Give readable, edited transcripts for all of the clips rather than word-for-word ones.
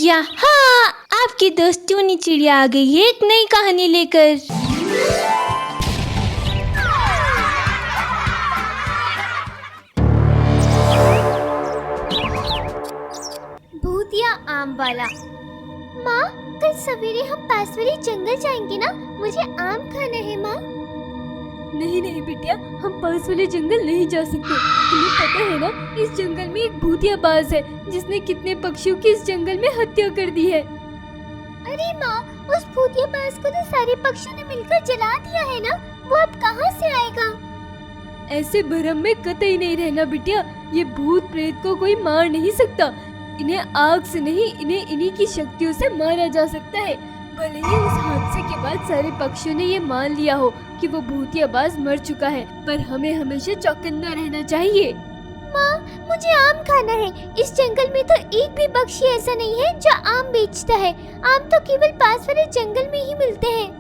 भुजिया। हाँ, आपकी दोस्त टूनी चिड़िया आ गई है एक नई कहानी लेकर। भूतिया आम वाला। माँ, कल सवेरे हम पास वाले जंगल जाएंगे ना? मुझे आम खाना है माँ। नहीं नहीं बिटिया, हम पास वाले जंगल नहीं जा सकते। तुम्हें पता है ना, इस जंगल में एक भूतिया बाज है जिसने कितने पक्षियों की इस जंगल में हत्या कर दी है। अरे माँ, उस भूतिया बाज को तो सारे पक्षियों ने मिलकर जला दिया है ना? वो अब कहाँ से आएगा? ऐसे भ्रम में कतई नहीं रहना बिटिया। ये भूत प्रेत को कोई मार नहीं सकता। इन्हें आग से नहीं, इन्हें इन्हीं की शक्तियों से मारा जा सकता है। भले ही उस हादसे के बाद सारे पक्षियों ने ये मान लिया हो कि वो भूतिया बाज मर चुका है, पर हमें हमेशा चौकन्ना रहना चाहिए। माँ, मुझे आम खाना है। इस जंगल में तो एक भी पक्षी ऐसा नहीं है जो आम बेचता है। आम तो केवल पास वाले जंगल में ही मिलते हैं।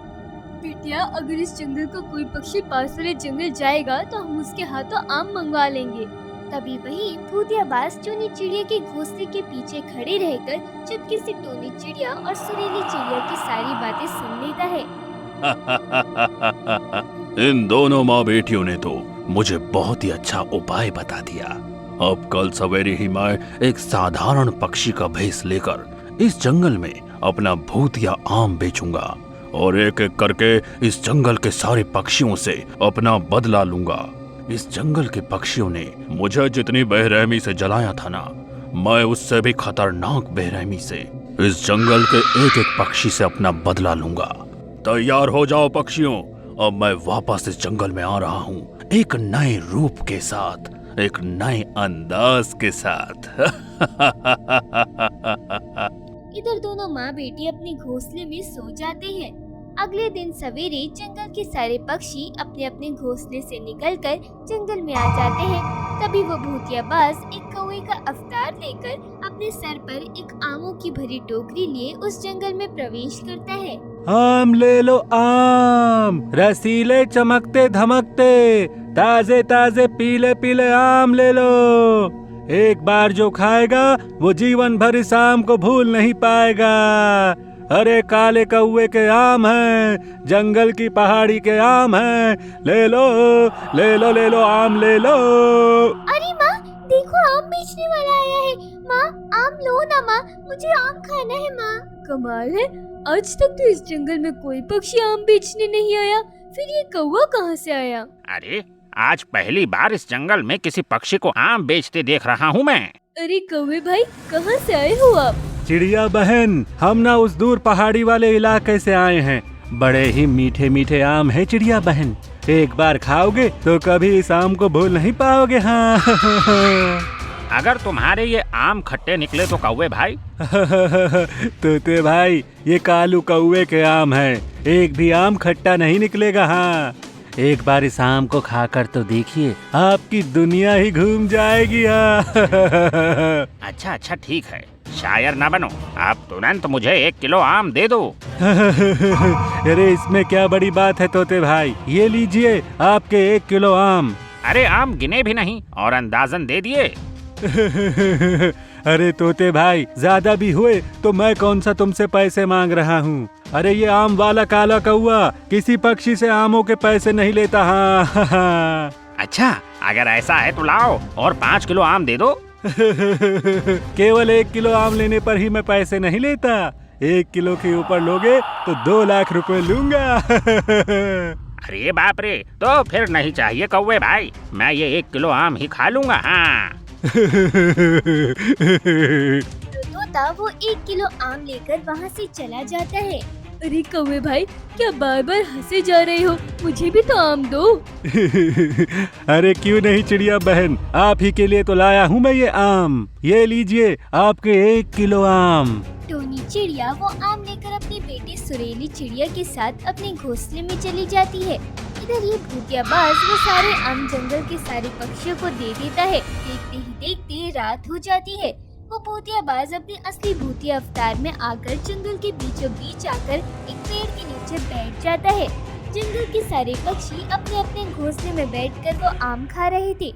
बिटिया, अगर इस जंगल का कोई पक्षी पास वाले जंगल जाएगा तो हम उसके हाथों आम मंगवा लेंगे। तभी वही भूतिया बाज टूनी चिड़िया के घोंसले के पीछे खड़े रहकर चुपके से टूनी चिड़िया और सुरीली चिड़िया की सारी बातें सुन लेता है। इन दोनों माँ बेटियों ने तो मुझे बहुत ही अच्छा उपाय बता दिया। अब कल सवेरे ही मैं एक साधारण पक्षी का भेष लेकर इस जंगल में अपना भूतिया आम बेचूंगा और एक एक करके इस जंगल के सारे पक्षियों से अपना बदला लूंगा। इस जंगल के पक्षियों ने मुझे जितनी बेरहमी से जलाया था ना, मैं उससे भी खतरनाक बेरहमी से इस जंगल के एक एक पक्षी से अपना बदला लूंगा। तैयार हो जाओ पक्षियों, अब मैं वापस इस जंगल में आ रहा हूँ, एक नए रूप के साथ, एक नए अंदाज के साथ। इधर दोनों माँ बेटी अपने घोंसले में सो जाते हैं। अगले दिन सवेरे जंगल के सारे पक्षी अपने अपने घोंसले से निकलकर जंगल में आ जाते हैं। तभी वो भूतिया बाज एक कौवे का अवतार लेकर अपने सर पर एक आमों की भरी टोकरी लिए उस जंगल में प्रवेश करता है। आम ले लो आम, रसीले चमकते धमकते, ताजे ताजे पीले पीले आम ले लो। एक बार जो खाएगा वो जीवन भर इस आम को भूल नहीं पाएगा। अरे काले कौवे के आम हैं, जंगल की पहाड़ी के आम हैं, ले लो ले लो ले लो आम ले लो। अरे माँ, देखो आम बेचने वाला आया है। माँ, आम लो ना माँ, मुझे आम खाना है माँ। कमाल है, आज तक तो इस जंगल में कोई पक्षी आम बेचने नहीं आया, फिर ये कौवा कहाँ से आया? अरे आज पहली बार इस जंगल में किसी पक्षी को आम बेचते देख रहा हूँ मैं। अरे कौवे भाई, कहाँ से आए हो आप? चिड़िया बहन, हम ना उस दूर पहाड़ी वाले इलाके से आए हैं। बड़े ही मीठे मीठे आम है चिड़िया बहन, एक बार खाओगे तो कभी इस आम को भूल नहीं पाओगे। हाँ। अगर तुम्हारे ये आम खट्टे निकले तो कौवे भाई। तोते भाई, ये कालू कौवे के आम है, एक भी आम खट्टा नहीं निकलेगा। हाँ, एक बार इस आम को खाकर तो देखिए, आपकी दुनिया ही घूम जाएगी। अच्छा अच्छा ठीक है, शायर ना बनो, आप तुरंत मुझे 1 किलो आम दे दो। अरे इसमें क्या बड़ी बात है तोते भाई, ये लीजिए आपके 1 किलो आम। अरे आम गिने भी नहीं और अंदाजन दे दिए। अरे तोते भाई, ज्यादा भी हुए तो मैं कौन सा तुमसे पैसे मांग रहा हूँ। अरे ये आम वाला काला कौवा किसी पक्षी से आमों के पैसे नहीं लेता। हाँ। अच्छा, अगर ऐसा है तो लाओ और 5 किलो आम दे दो। केवल 1 किलो आम लेने पर ही मैं पैसे नहीं लेता, 1 किलो के ऊपर लोगे तो 2 लाख रुपए लूंगा। अरे बाप रे, तो फिर नहीं चाहिए कौवे भाई, मैं ये 1 किलो आम ही खा लूंगा। हाँ। तोता वो 1 किलो आम लेकर वहाँ से चला जाता है। अरे कौवे भाई, क्या बार बार हंसे जा रहे हो? मुझे भी तो आम दो। अरे क्यों नहीं चिड़िया बहन, आप ही के लिए तो लाया हूँ मैं ये आम। ये लीजिए आपके 1 किलो आम। टोनी चिड़िया वो आम लेकर अपने बेटे सुरीली चिड़िया के साथ अपने घोंसले में चली जाती है। इधर ये भूतिया बाज वो सारे आम जंगल के सारे पक्षियों को दे देता है। देखते ही देखते रात हो जाती है। वो भूतिया बाज अपने असली भूतिया अवतार में आकर जंगल के बीचों बीच आकर एक पेड़ के नीचे बैठ जाता है। जंगल के सारे पक्षी अपने अपने घोंसले में बैठकर वो आम खा रहे थे।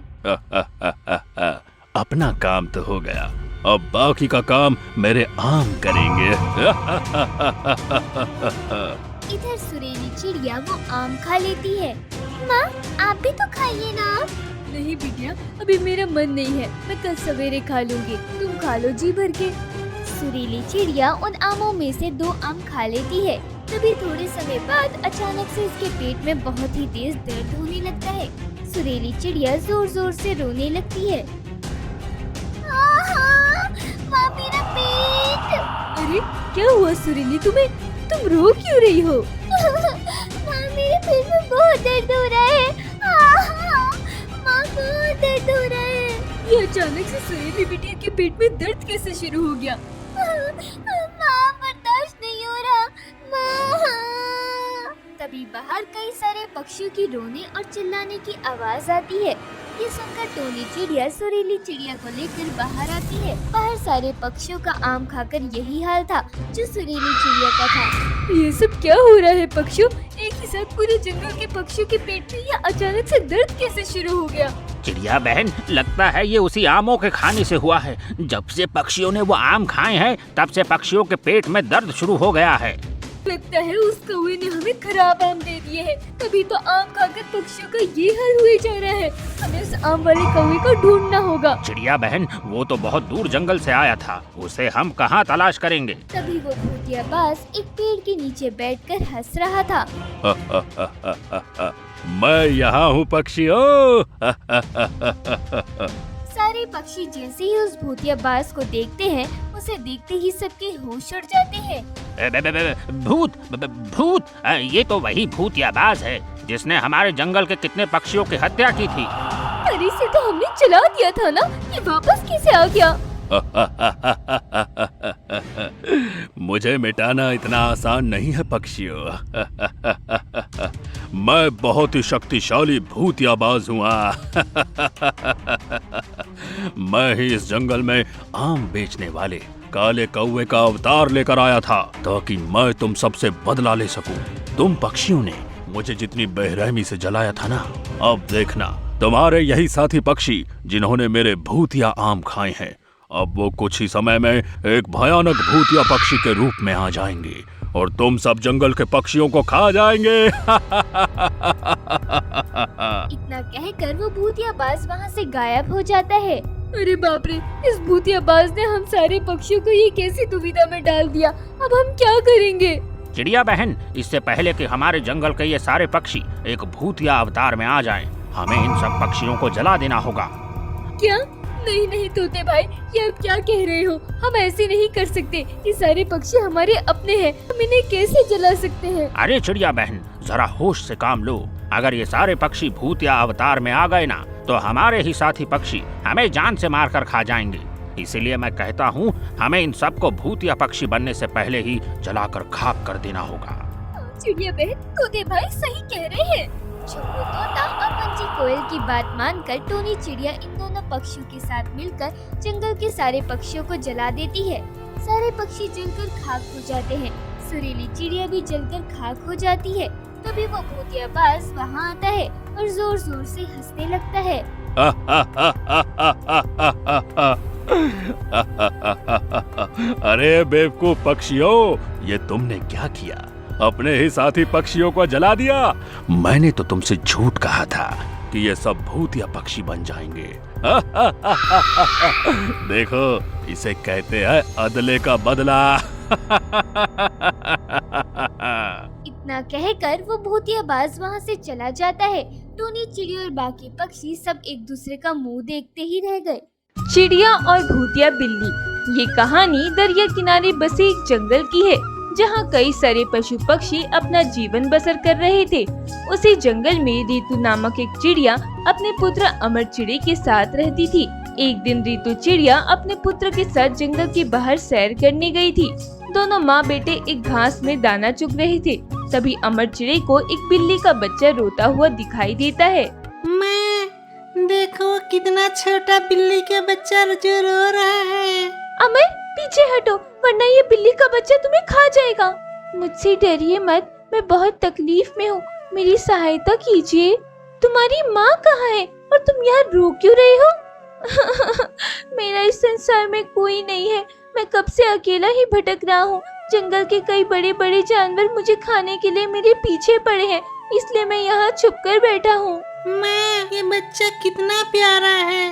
अपना काम तो हो गया, अब बाकी का काम मेरे आम करेंगे। इधर सुरीली चिड़िया वो आम खा लेती है। माँ, आप भी तो खाइए ना। नहीं बिटिया, अभी मेरा मन नहीं है, मैं कल सवेरे खा लूंगी, तुम खा लो जी भर के। सुरीली चिड़िया उन आमों में से 2 आम खा लेती है। तभी थोड़े समय बाद अचानक से इसके पेट में बहुत ही तेज दर्द होने लगता है। सुरीली चिड़िया जोर जोर से रोने लगती है। माँ, मेरा पेट। अरे क्या हुआ सुरीली तुम्हें? तुम रो क्यों रही हो? माँ, मेरे पेट में बहुत दर्द हो रहा है। माँ, बहुत दर्द हो रहा है। ये अचानक से सुरीली बिटिया के पेट में दर्द कैसे शुरू हो गया? माँ, बर्दाश्त नहीं हो रहा। माँ। तभी बाहर कई सारे पक्षियों की रोने और चिल्लाने की आवाज आती है। ये सुनकर टोनी चिड़िया सुरीली चिड़िया को लेकर बाहर आती है। बाहर सारे पक्षियों का आम खाकर यही हाल था जो सुरीली चिड़िया का था। ये सब क्या हो रहा है पक्षियों? एक ही साथ पूरे जंगल के पक्षियों के पेट में ये अचानक से दर्द कैसे शुरू हो गया? चिड़िया बहन, लगता है ये उसी आमों के खाने से हुआ है। जब से पक्षियों ने वो आम खाए हैं, तब से पक्षियों के पेट में दर्द शुरू हो गया है। लगता है उस कौवे ने हमें खराब आम दे दिए हैं, तभी तो आम खाकर पक्षियों का ये हाल हुए जा रहा है। हमें उस आम वाले कौवे को ढूंढना होगा। चिड़िया बहन, वो तो बहुत दूर जंगल से आया था, उसे हम कहाँ तलाश करेंगे? तभी वो भूतियाबाज एक पेड़ के नीचे बैठकर हंस रहा था। मैं यहाँ हूँ पक्षियों। सारे पक्षी जैसे ही उस भूतियाबाज को देखते हैं, उसे देखते ही सबके होश उड़ जाते हैं। भूत, ये तो वही भूतियाबाज है जिसने हमारे जंगल के कितने पक्षियों की हत्या की थी। अरे इसे तो हमने चला दिया था ना, ये वापस कैसे आ गया? मुझे मिटाना इतना आसान नहीं है पक्षियों। मैं बहुत ही शक्तिशाली भूतियाबाज हूँ। मैं ही इस जंगल में आम बेचने वाले काले कौवे का अवतार लेकर आया था, ताकि मैं तुम सबसे बदला ले सकूं। तुम पक्षियों ने मुझे जितनी बेरहमी से जलाया था ना, अब देखना तुम्हारे यही साथी पक्षी जिन्होंने मेरे भूतिया आम खाए हैं, अब वो कुछ ही समय में एक भयानक भूतिया पक्षी के रूप में आ जाएंगे और तुम सब जंगल के पक्षियों को खा जाएंगे। इतना कहकर वो भूतियाबाज वहाँ से गायब हो जाता है। अरे बाप रे, इस भूतियाबाज ने हम सारे पक्षियों को ये कैसी दुविधा में डाल दिया। अब हम क्या करेंगे? चिड़िया बहन, इससे पहले कि हमारे जंगल के ये सारे पक्षी एक भूतिया अवतार में आ जाएं, हमें इन सब पक्षियों को जला देना होगा। क्या? नहीं नहीं तोते भाई, ये आप क्या कह रहे हो? हम ऐसे नहीं कर सकते। ये सारे पक्षी हमारे अपने हैं, हम इन्हें कैसे जला सकते हैं? अरे चिड़िया बहन, जरा होश से काम लो। अगर ये सारे पक्षी भूतिया अवतार में आ गए ना, तो हमारे ही साथी पक्षी हमें जान से मारकर खा जाएंगे। इसीलिए मैं कहता हूँ, हमें इन सबको भूतिया पक्षी बनने से पहले ही जलाकर खाक कर देना होगा। चिड़िया बहन, तोते भाई सही कह रहे हैं। छोटू तोता और पंछी कोयल की बात मानकर टोनी चिड़िया इन दोनों पक्षियों के साथ मिलकर जंगल के सारे पक्षियों को जला देती है। सारे पक्षी जलकर खाक हो जाते हैं। सुरीली चिड़िया भी जलकर खाक हो जाती है। तभी वो भूतियाबाज वहाँ आता है और जोर जोर से हंसने लगता है। अरे बेवकूफ पक्षियों, ये तुमने क्या किया? अपने ही साथी पक्षियों को जला दिया। मैंने तो तुमसे झूठ कहा था कि ये सब भूतिया पक्षी बन जाएंगे। देखो, इसे कहते हैं अदले का बदला। इतना कहकर वो भूतियाबाज वहाँ से चला जाता है। टोनी चिड़िया और बाकी पक्षी सब एक दूसरे का मुंह देखते ही रह गए। चिड़िया और भूतिया बिल्ली। ये कहानी दरिया किनारे बसे एक जंगल की है, जहाँ कई सारे पशु पक्षी अपना जीवन बसर कर रहे थे। उसी जंगल में रीतू नामक एक चिड़िया अपने पुत्र अमर चिड़े के साथ रहती थी। एक दिन रीतू चिड़िया अपने पुत्र के साथ जंगल के बाहर सैर करने गई थी। दोनों माँ बेटे एक घास में दाना चुग रहे थे। तभी अमर चिड़े को एक बिल्ली का बच्चा रोता हुआ दिखाई देता है। मैं देखो कितना छोटा बिल्ली का बच्चा जो रो रहा है। अमर पीछे हटो, वरना ये बिल्ली का बच्चा तुम्हें खा जाएगा। मुझसे डरिए मत, मैं बहुत तकलीफ में हूँ, मेरी सहायता कीजिए। तुम्हारी माँ कहाँ है और तुम यहाँ रो क्यों रहे हो? मेरा इस संसार में कोई नहीं है। मैं कब से अकेला ही भटक रहा हूँ। जंगल के कई बड़े बड़े जानवर मुझे खाने के लिए मेरे पीछे पड़े हैं, इसलिए मैं यहाँ छुप कर बैठा हूँ। मैं, ये बच्चा कितना प्यारा है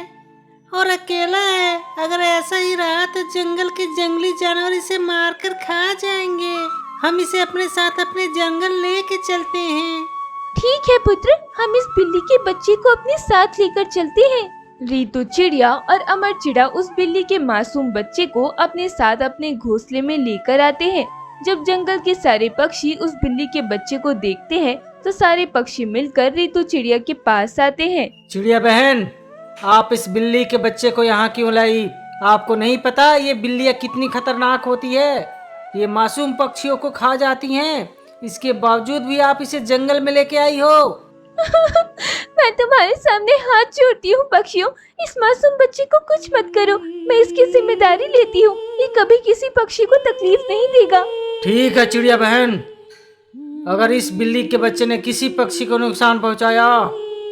और अकेला है। अगर ऐसा ही रहा तो जंगल के जंगली जानवर इसे मारकर खा जाएंगे। हम इसे अपने साथ अपने जंगल लेके चलते हैं। ठीक है पुत्र, हम इस बिल्ली के बच्चे को अपने साथ लेकर चलते हैं। रीतू चिड़िया और अमर चिड़ा उस बिल्ली के मासूम बच्चे को अपने साथ अपने घोंसले में लेकर आते हैं। जब जंगल के सारे पक्षी उस बिल्ली के बच्चे को देखते हैं तो सारे पक्षी मिलकर रीतू चिड़िया के पास आते हैं। चिड़िया बहन, आप इस बिल्ली के बच्चे को यहाँ क्यों लाई? आपको नहीं पता ये बिल्लियाँ कितनी खतरनाक होती है? ये मासूम पक्षियों को खा जाती हैं। इसके बावजूद भी आप इसे जंगल में लेके आई हो। मैं तुम्हारे सामने हाथ जोड़ती हूँ पक्षियों, इस मासूम बच्चे को कुछ मत करो। मैं इसकी जिम्मेदारी लेती हूँ, ये कभी किसी पक्षी को तकलीफ नहीं देगा। ठीक है चिड़िया बहन, अगर इस बिल्ली के बच्चे ने किसी पक्षी को नुकसान पहुँचाया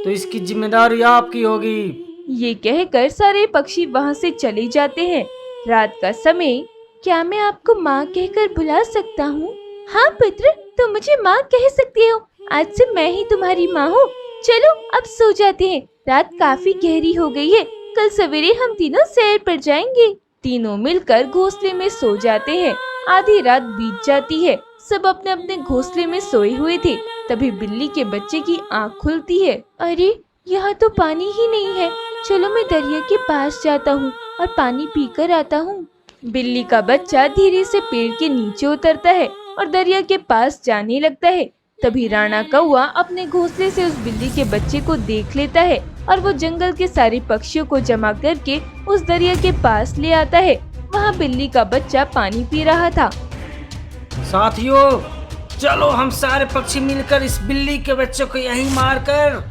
तो इसकी जिम्मेदारी आपकी होगी। ये कहकर सारे पक्षी वहाँ से चले जाते हैं। रात का समय, क्या मैं आपको माँ कहकर बुला सकता हूँ? हाँ पुत्र, तुम मुझे माँ कह सकती हो। आज से मैं ही तुम्हारी माँ हूँ। चलो अब सो जाते हैं, रात काफी गहरी हो गई है। कल सवेरे हम तीनों सैर पर जाएंगे। तीनों मिलकर घोंसले में सो जाते हैं। आधी रात बीत जाती है। सब अपने अपने घोंसले में सोए हुए थे। तभी बिल्ली के बच्चे की आँख खुलती है। अरे, यहाँ तो पानी ही नहीं है। चलो मैं दरिया के पास जाता हूँ और पानी पीकर आता हूँ। बिल्ली का बच्चा धीरे से पेड़ के नीचे उतरता है और दरिया के पास जाने लगता है। तभी राणा कौवा अपने घोंसले से उस बिल्ली के बच्चे को देख लेता है और वो जंगल के सारे पक्षियों को जमा करके उस दरिया के पास ले आता है। वहाँ बिल्ली का बच्चा पानी पी रहा था। साथियों, चलो हम सारे पक्षी मिलकर इस बिल्ली के बच्चे को यहीं मारकर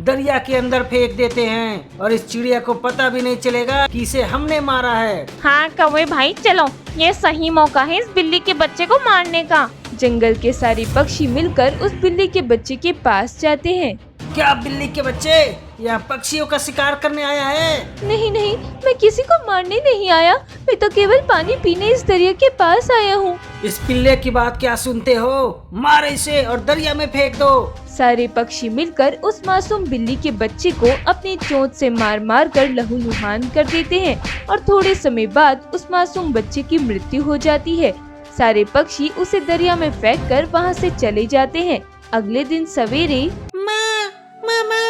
दरिया के अंदर फेंक देते हैं और इस चिड़िया को पता भी नहीं चलेगा कि इसे हमने मारा है। हाँ कौवे भाई, चलो, ये सही मौका है इस बिल्ली के बच्चे को मारने का। जंगल के सारे पक्षी मिलकर उस बिल्ली के बच्चे के पास जाते हैं। क्या बिल्ली के बच्चे यहाँ पक्षियों का शिकार करने आया है? नहीं नहीं, मैं किसी को मारने नहीं आया। मैं तो केवल पानी पीने इस दरिया के पास आया हूँ। इस पिल्ले की बात क्या सुनते हो? मारो इसे और दरिया में फेंक दो। सारे पक्षी मिलकर उस मासूम बिल्ली के बच्चे को अपनी चोंच से मार मार कर लहूलुहान कर देते हैं और थोड़े समय बाद उस मासूम बच्चे की मृत्यु हो जाती है। सारे पक्षी उसे दरिया में फेंककर वहाँ से चले जाते हैं। अगले दिन सवेरे, मामा,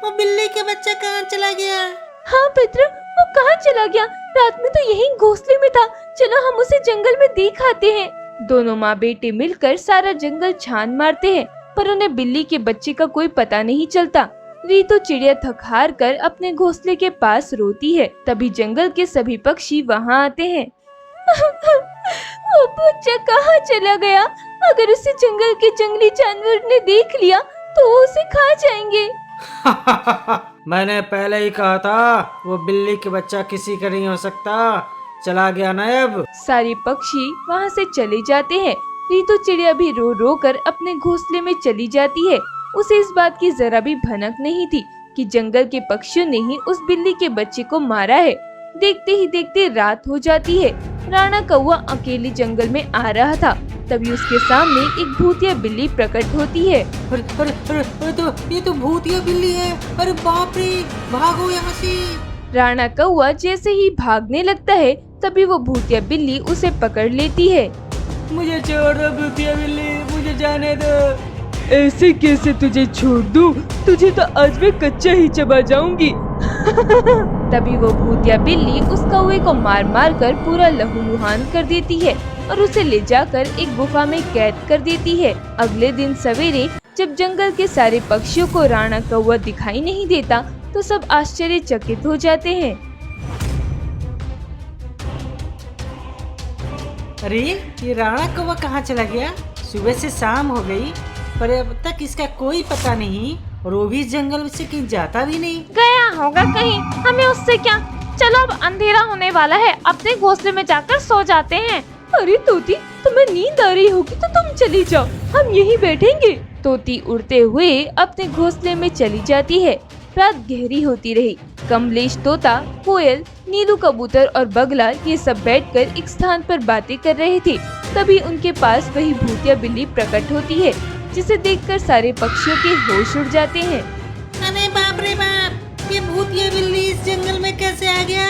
वो बिल्ली के बच्चा कहाँ चला गया? हाँ पुत्र, वो कहाँ चला गया? रात में तो यही घोंसले में था। चलो हम उसे जंगल में देख आते हैं। दोनों माँ बेटे मिलकर सारा जंगल छान मारते हैं, पर उन्हें बिल्ली के बच्चे का कोई पता नहीं चलता। रीतू चिड़िया थक हार कर अपने घोंसले के पास रोती है। तभी जंगल के सभी पक्षी वहाँ आते हैं। वो बच्चा कहाँ चला गया? अगर उसे जंगल के जंगली जानवर ने देख लिया तो वो उसे खा जाएंगे। मैंने पहले ही कहा था वो बिल्ली के बच्चा किसी का नहीं हो सकता। चला गया ना अब। सारे पक्षी वहाँ से चले जाते हैं। रीतू चिड़िया भी रो रो कर अपने घोंसले में चली जाती है। उसे इस बात की जरा भी भनक नहीं थी कि जंगल के पक्षियों ने ही उस बिल्ली के बच्चे को मारा है। देखते ही देखते रात हो जाती है। राणा कौवा अकेले जंगल में आ रहा था। तभी उसके सामने एक भूतिया बिल्ली प्रकट होती है। ये तो भूतिया बिल्ली है। अरे बाप रे, भागो यहाँ से। राणा कौवा जैसे ही भागने लगता है तभी वो भूतिया बिल्ली उसे पकड़ लेती है। मुझे छोड़ दो भूतिया बिल्ली, मुझे जाने दो। ऐसे कैसे तुझे छोड़ दूं? तुझे तो आज मैं कच्चा ही चबा जाऊंगी। तभी वो भूतिया बिल्ली उस कौवे को मार मार कर पूरा लहूलुहान कर देती है और उसे ले जाकर एक गुफा में कैद कर देती है। अगले दिन सवेरे जब जंगल के सारे पक्षियों को राणा कौवा दिखाई नहीं देता तो सब आश्चर्यचकित हो जाते हैं। अरे, ये राणा कौवा कहाँ चला गया? सुबह से शाम हो गई पर अब तक इसका कोई पता नहीं और वो भी इस जंगल से कहीं जाता भी नहीं। गया होगा कहीं, हमें उससे क्या। चलो अब अंधेरा होने वाला है, अपने घोंसले में जाकर सो जाते हैं। अरे तोती, तुम्हें नींद आ रही होगी तो तुम चली जाओ, हम यहीं बैठेंगे। तोती उड़ते हुए अपने घोंसले में चली जाती है। रात गहरी होती रही। कमलेश तोता, कोयल, नीलू कबूतर और बगला ये सब बैठकर एक स्थान पर बातें कर रहे थे। तभी उनके पास वही भूतिया बिल्ली प्रकट होती है, जिसे देखकर सारे पक्षियों के होश उड़ जाते हैं। अरे बाप रे बाप, ये भूतिया बिल्ली इस जंगल में कैसे आ गया?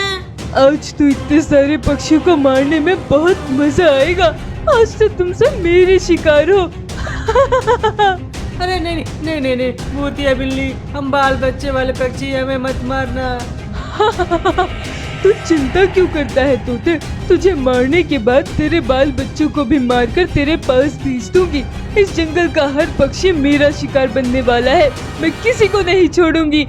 आज तो इतने सारे पक्षियों को मारने में बहुत मजा आएगा। आज तो तुम सब मेरे शिकार हो। अरे नहीं नहीं नहीं नहीं, भूतिया बिल्ली, हम बाल बच्चे वाले पक्षी, हमें मत मारना। तू चिंता क्यों करता है तोते? तुझे मारने के बाद तेरे बाल बच्चों को भी मारकर तेरे पास भेज दूंगी। इस जंगल का हर पक्षी मेरा शिकार बनने वाला है। मैं किसी को नहीं छोड़ूंगी।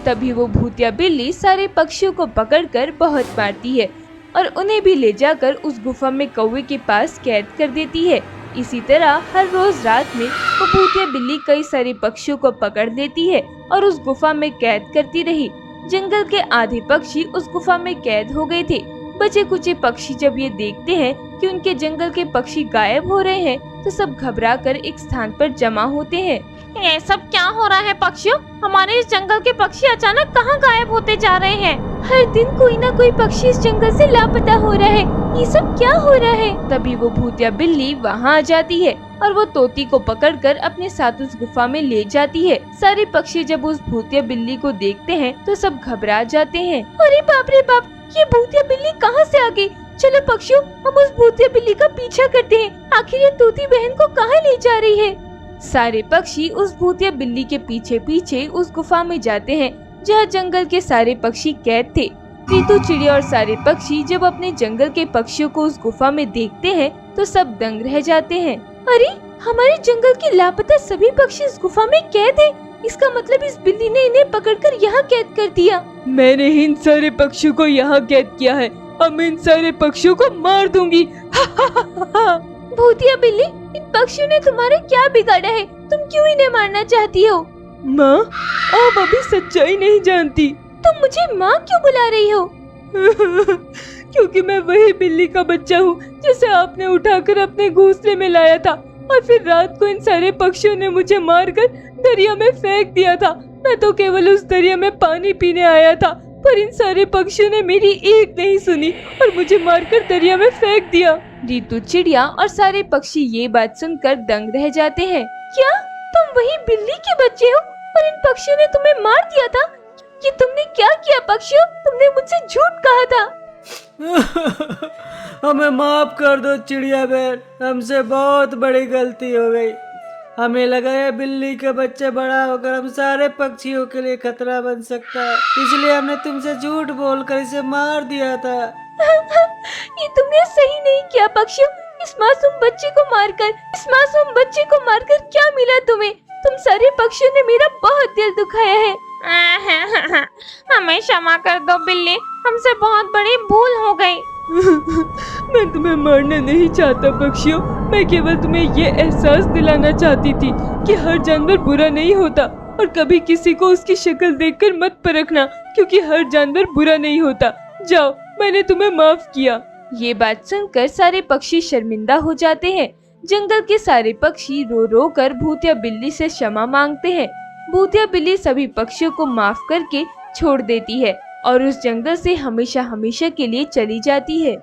तभी वो भूतिया बिल्ली सारे पक्षियों को पकड़कर बहुत मारती है और उन्हें भी ले जाकर उस गुफा में कौवे के पास कैद कर देती है। इसी तरह हर रोज रात में वो भूतिया बिल्ली कई सारे पक्षियों को पकड़ लेती है और उस गुफा में कैद करती रही। जंगल के आधे पक्षी उस गुफा में कैद हो गए थे। बचे कुचे पक्षी जब ये देखते हैं कि उनके जंगल के पक्षी गायब हो रहे हैं, तो सब घबराकर एक स्थान पर जमा होते हैं। ये सब क्या हो रहा है पक्षियों? हमारे इस जंगल के पक्षी अचानक कहाँ गायब होते जा रहे हैं? हर दिन कोई ना कोई पक्षी इस जंगल से लापता हो रहा है। ये सब क्या हो रहा है? तभी वो भूतिया बिल्ली वहाँ आ जाती है और वो तोती को पकड़कर अपने साथ उस गुफा में ले जाती है। सारे पक्षी जब उस भूतिया बिल्ली को देखते हैं तो सब घबरा जाते हैं। अरे बाप रे बाप, ये भूतिया बिल्ली कहाँ से आ गई? चलो पक्षियों, हम उस भूतिया बिल्ली का पीछा करते हैं। आखिर ये तोती बहन को कहाँ ले जा रही है? सारे पक्षी उस भूतिया बिल्ली के पीछे पीछे उस गुफा में जाते हैं जहाँ जंगल के सारे पक्षी कैद थे। रीतू चिड़िया और सारे पक्षी जब अपने जंगल के पक्षियों को उस गुफा में देखते हैं तो सब दंग रह जाते हैं। अरे, हमारे जंगल के लापता सभी पक्षी इस गुफा में कैद हैं। इसका मतलब इस बिल्ली ने इन्हें पकड़कर यहाँ कैद कर दिया। मैंने इन सारे पक्षियों को यहाँ कैद किया है। अब मैं इन सारे पक्षियों को मार दूंगी। भूतिया बिल्ली, इन पक्षियों ने तुम्हारा क्या बिगाड़ा है? तुम क्यों इन्हें मारना चाहती हो? माँ, आप अभी सच्चाई नहीं जानती। तुम मुझे माँ क्यों बुला रही हो? क्योंकि मैं वही बिल्ली का बच्चा हूँ जिसे आपने उठाकर अपने घोंसले में लाया था और फिर रात को इन सारे पक्षियों ने मुझे मारकर दरिया में फेंक दिया था। मैं तो केवल उस दरिया में पानी पीने आया था, पर इन सारे पक्षियों ने मेरी एक नहीं सुनी और मुझे मारकर दरिया में फेंक दिया। रीतू चिड़िया और सारे पक्षी ये बात सुनकर दंग रह जाते हैं। क्या तुम वही बिल्ली के बच्चे हो और इन पक्षियों ने तुम्हें मार दिया था? ये तुमने क्या किया पक्षियों? तुमने मुझसे झूठ कहा था। हमें माफ कर दो चिड़िया बहन, हमसे बहुत बड़ी गलती हो गई। हमें लगा है बिल्ली के बच्चे बड़ा होकर हम सारे पक्षियों के लिए खतरा बन सकता है, इसलिए हमने तुमसे झूठ बोलकर इसे मार दिया था। ये तुमने सही नहीं किया पक्षियों। इस मासूम बच्चे को मारकर क्या मिला तुम्हें? तुम सारे पक्षियों ने मेरा बहुत दिल दुखाया है। हमें क्षमा कर दो बिल्ली, हमसे बहुत बड़ी भूल हो गई। मैं तुम्हें मारना नहीं चाहता पक्षियों, मैं केवल तुम्हें ये एहसास दिलाना चाहती थी कि हर जानवर बुरा नहीं होता और कभी किसी को उसकी शक्ल देखकर मत परखना, क्योंकि हर जानवर बुरा नहीं होता। जाओ, मैंने तुम्हें माफ किया। ये बात सुनकर सारे पक्षी शर्मिंदा हो जाते हैं। जंगल के सारे पक्षी रो रो कर भूतिया बिल्ली से क्षमा मांगते हैं। भूतिया बिल्ली सभी पक्षियों को माफ करके छोड़ देती है और उस जंगल से हमेशा हमेशा के लिए चली जाती है।